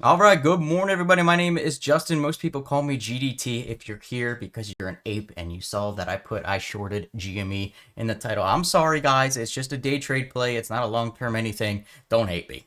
All right, good morning, everybody. My name is Justin. Most people call me GDT. If you're here because you're an ape and you saw that I shorted GME in the title, I'm sorry, guys. It's just a day trade play. It's not a long-term anything. Don't hate me.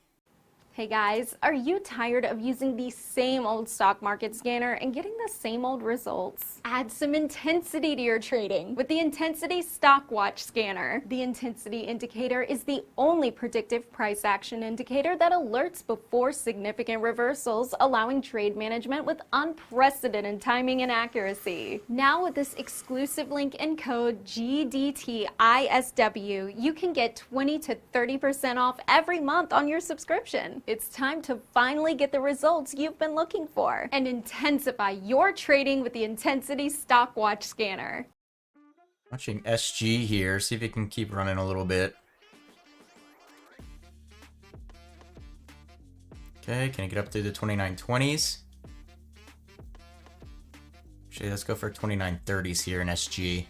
Hey guys, are you tired of using the same old stock market scanner and getting the same old results? Add some intensity to your trading with the Intensity Stock Watch Scanner. The intensity indicator is the only predictive price action indicator that alerts before significant reversals, allowing trade management with unprecedented timing and accuracy. Now with this exclusive link and code GDTISW, you can get 20 to 30% off every month on your subscription. It's time to finally get the results you've been looking for and intensify your trading with the Intensity Stock Watch Scanner. Watching SG here. See if it can keep running a little bit. Okay, can it get up through the 2920s? Actually, let's go for 2930s here in SG.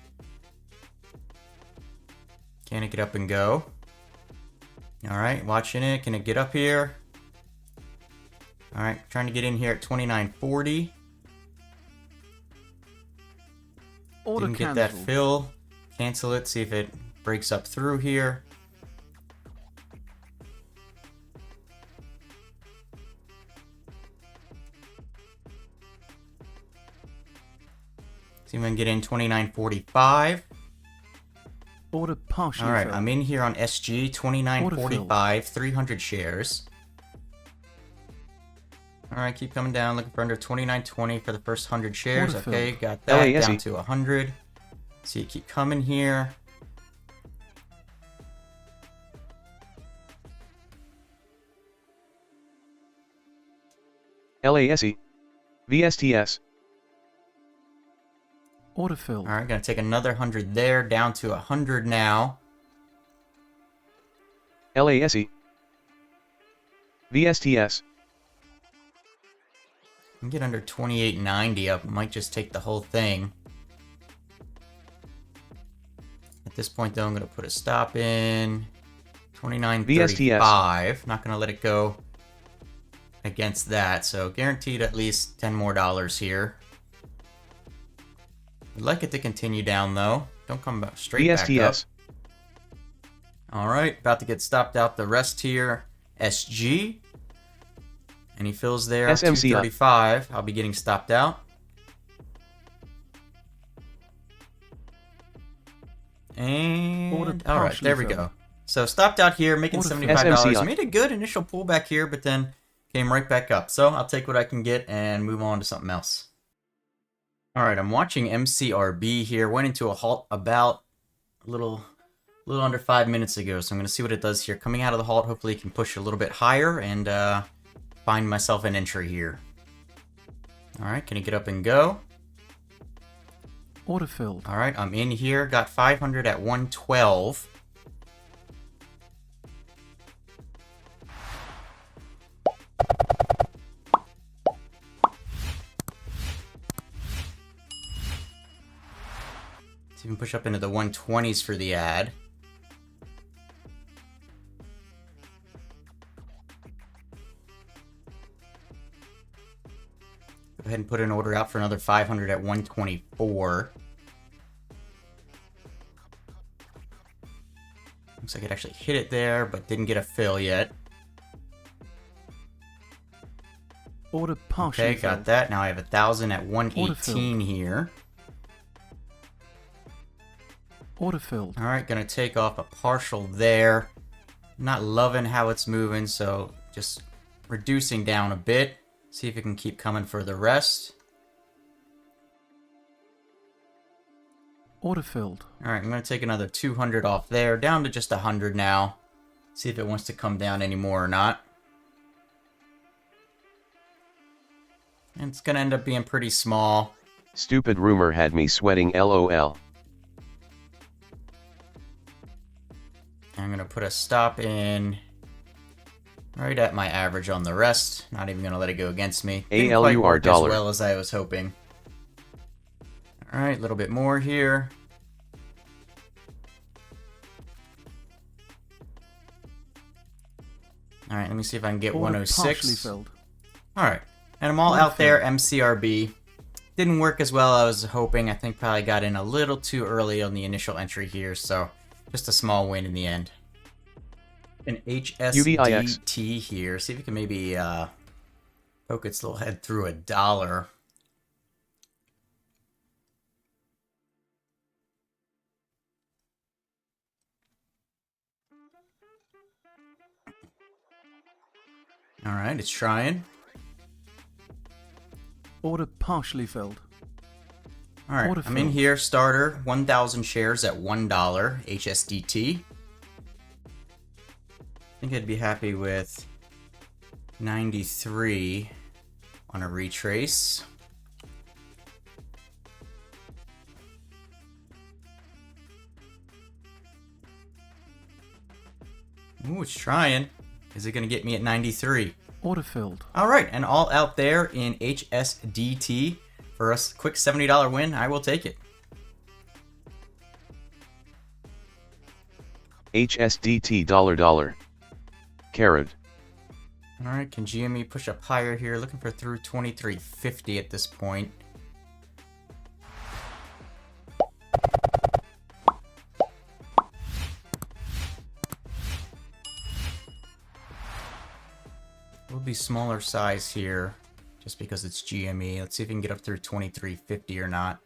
Can it get up and go? All right, watching it. Can it get up here? All right, trying to get in here at 2940. Order Didn't get cancelled. that fill. Cancel it, see if it breaks up through here. See if I can get in 2945. Order partially All right, filled. I'm in here on SG, 2945, 300 shares. All right, keep coming down, looking for under 2920 for the first 100 shares. Order Okay, filled. got that LASE. down to 100. So you keep coming here. LASE. VSTS. Order filled. All right, gonna take another 100 there, down to 100 now. LASE. VSTS. Can get under 2890 up. Might just take the whole thing. At this point, though, I'm gonna put a stop in 2935. Not gonna let it go against that. So guaranteed at least 10 more dollars here. I'd like it to continue down though. Don't come back straight back up. VSTS. All right, about to get stopped out the rest here. SG. And he fills there at SMC. 235. I'll be getting stopped out. And all right, there we go. So stopped out here, making Order $75. SMC. Made a good initial pullback here, but then came right back up. So I'll take what I can get and move on to something else. All right, I'm watching MCRB here. Went into a halt about a little under 5 minutes ago. So I'm going to see what it does here. Coming out of the halt, hopefully it can push a little bit higher and find myself an entry here. All right, can it get up and go? Order filled. All right, I'm in here. Got 500 at 112. Let's even push up into the 120s for the ad. Go ahead and put an order out for another 500 at 124. Looks like it actually hit it there, but didn't get a fill yet. Order partially Okay, filled. got that. Now I have 1,000 at 118 here. Order filled. All right, gonna take off a partial there. Not loving how it's moving, so just reducing down a bit. See if it can keep coming for the rest. Order filled. All right, I'm gonna take another 200 off there, down to just 100 now. See if it wants to come down anymore or not. And it's gonna end up being pretty small. Stupid rumor had me sweating LOL. I'm gonna put a stop in right at my average on the rest. Not even gonna let it go against me. Didn't quite ALUR work dollar. as well as I was hoping. All right, a little bit more here. All right, let me see if I can get Order partially 106. filled. Alright, and I'm all out there, MCRB. Didn't work as well as I was hoping. I think probably got in a little too early on the initial entry here, so just a small win in the end. An HSDT here. See if we can maybe poke its little head through $1. Alright, it's trying. Order partially filled. Alright, Order I'm in filled. here. Starter, 1,000 shares at $1, HSDT. I think I'd be happy with 93 on a retrace. Ooh, it's trying. Is it going to get me at 93? Order filled. All right, and all out there in HSDT for a quick $70 win. I will take it. HSDT $. Carrot. All right, can GME push up higher here? Looking for through 23.50 at this point. Will be smaller size here, just because it's GME. Let's see if we can get up through 23.50 or not.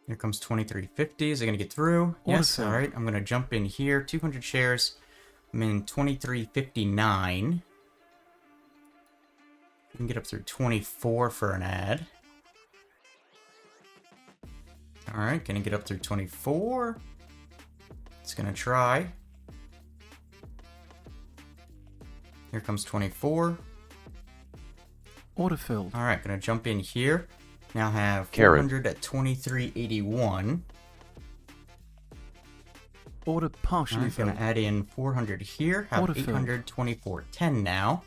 Here comes 23.50. Is it going to get through? Yes. Awesome. All right. I'm going to jump in here. 200 shares. I'm in 23.59. We can get up through 24 for an ad. All right. Going to get up through 24. It's going to try. Here comes 24. Order filled. All right, gonna jump in here. Now have Carrot. 400 at 23.81. Order All partially right, filled. gonna add in 400 here. Have Order filled. 800, 24.10 now.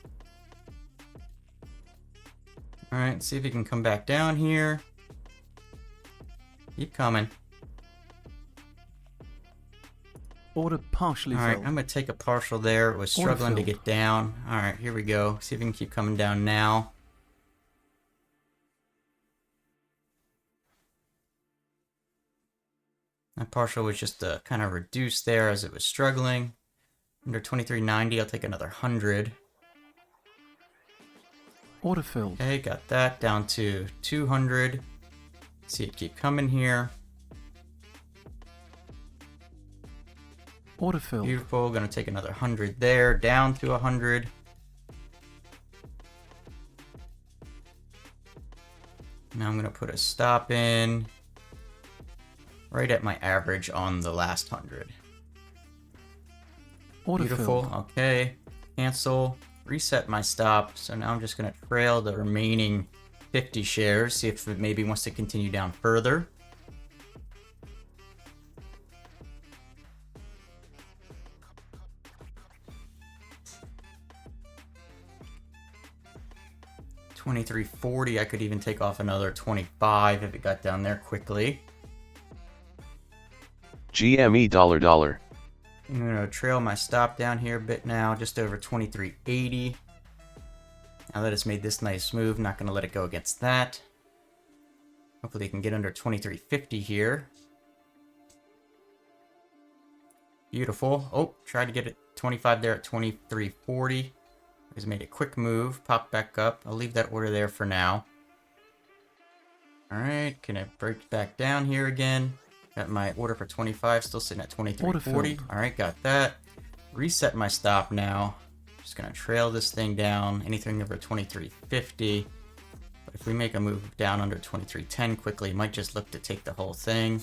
All right, see if you can come back down here. Keep coming. Order partially All right, filled. I'm gonna take a partial there. It was Order struggling to filled. get down. All right, here we go. See if we can keep coming down now. That partial was just kind of reduced there as it was struggling. Under 23.90, I'll take another 100. Order filled. Okay, got that down to 200. See it keep coming here. Order filled. Beautiful. Gonna take another 100 there, down to 100. Now I'm gonna put a stop in right at my average on the last 100. Order Beautiful. filled. Okay. Cancel. Reset my stop. So now I'm just gonna trail the remaining 50 shares. See if it maybe wants to continue down further. $23.40. I could even take off another 25 if it got down there quickly. GME $. I'm gonna trail my stop down here a bit now, just over 23.80. Now that it's made this nice move, not gonna let it go against that. Hopefully, it can get under 23.50 here. Beautiful. Oh, tried to get it 25 there at 23.40. He's made a quick move, popped back up. I'll leave that order there for now. Alright, can I break back down here again? Got my order for 25, still sitting at 23.40. Alright, got that. Reset my stop now. Just gonna trail this thing down. Anything over 23.50. But if we make a move down under 23.10 quickly, might just look to take the whole thing.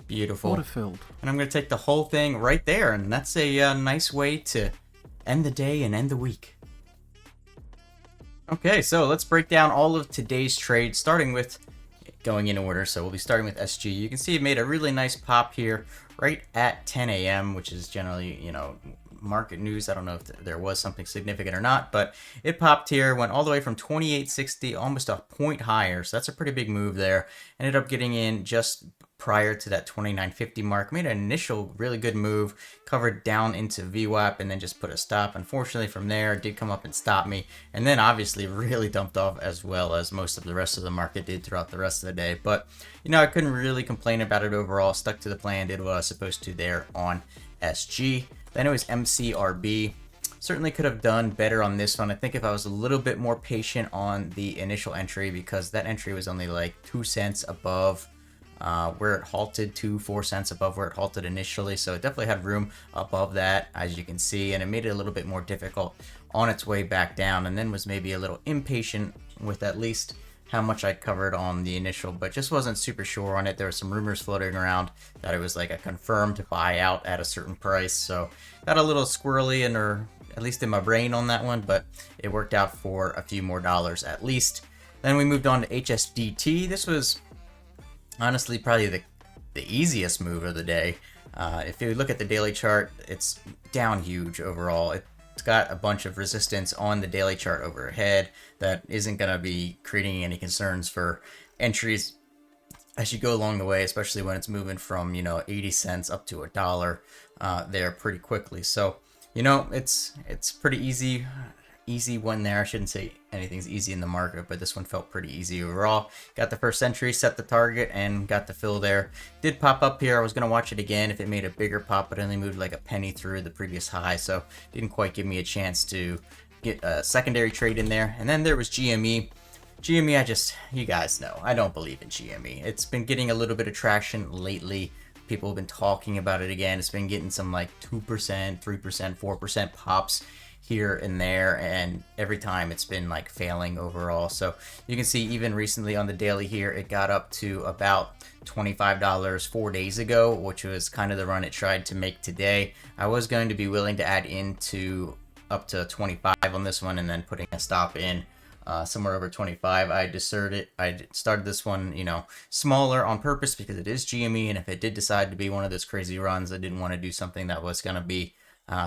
Beautiful. Order filled. And I'm going to take the whole thing right there. And that's a nice way to end the day and end the week. Okay, so let's break down all of today's trades, starting with going in order. So we'll be starting with SG. You can see it made a really nice pop here right at 10 a.m., which is generally, you know, market news. I don't know if there was something significant or not, but it popped here, went all the way from 28.60, almost a point higher. So that's a pretty big move there. Ended up getting in just prior to that 29.50 mark. Made an initial really good move, covered down into VWAP, and then just put a stop. Unfortunately, from there, it did come up and stop me, and then obviously really dumped off as well as most of the rest of the market did throughout the rest of the day. But, you know, I couldn't really complain about it overall. Stuck to the plan, did what I was supposed to there on SG. Then it was MCRB. Certainly could have done better on this one. I think if I was a little bit more patient on the initial entry, because that entry was only like 2 cents above where it halted, 4 cents above where it halted initially. So it definitely had room above that, as you can see, and it made it a little bit more difficult on its way back down, and then was maybe a little impatient with at least how much I covered on the initial, but just wasn't super sure on it. There were some rumors floating around that it was like a confirmed buyout at a certain price, so got a little squirrely in, or at least in my brain on that one, but it worked out for a few more dollars at least. Then we moved on to HSDT. This was honestly probably the easiest move of the day. If you look at the daily chart, it's down huge overall. It's got a bunch of resistance on the daily chart overhead that isn't going to be creating any concerns for entries as you go along the way, especially when it's moving from, you know, 80 cents up to $1 there pretty quickly. So, you know, it's pretty easy one there. I shouldn't say anything's easy in the market, but this one felt pretty easy overall. Got the first entry, set the target, and got the fill there. Did pop up here. I was going to watch it again if it made a bigger pop, but only moved like a penny through the previous high, so didn't quite give me a chance to get a secondary trade in there. And then there was GME. GME, you guys know, I don't believe in GME. It's been getting a little bit of traction lately. People have been talking about it again. It's been getting some like 2%, 3%, 4% pops here and there, and every time it's been like failing overall. So you can see even recently on the daily here, it got up to about $25 4 days ago, which was kind of the run it tried to make today. I was going to be willing to add into up to 25 on this one, and then putting a stop in somewhere over 25. I started this one, you know, smaller on purpose because it is GME, and if it did decide to be one of those crazy runs, I didn't want to do something that was going to be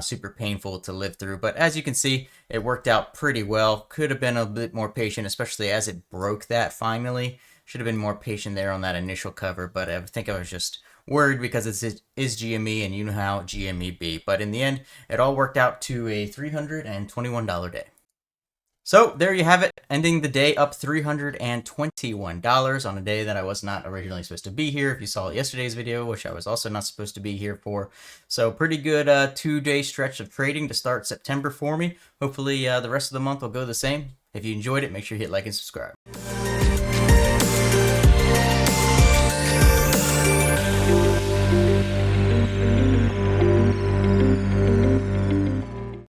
super painful to live through. But as you can see, it worked out pretty well. Could have been a bit more patient, especially as it broke that finally. Should have been more patient there on that initial cover, but I think I was just worried because it is GME, and you know how GME be. But in the end, it all worked out to a $321 day. So there you have it, ending the day up $321 on a day that I was not originally supposed to be here. If you saw yesterday's video, which I was also not supposed to be here for. So pretty good 2-day stretch of trading to start September for me. Hopefully the rest of the month will go the same. If you enjoyed it, make sure you hit like and subscribe.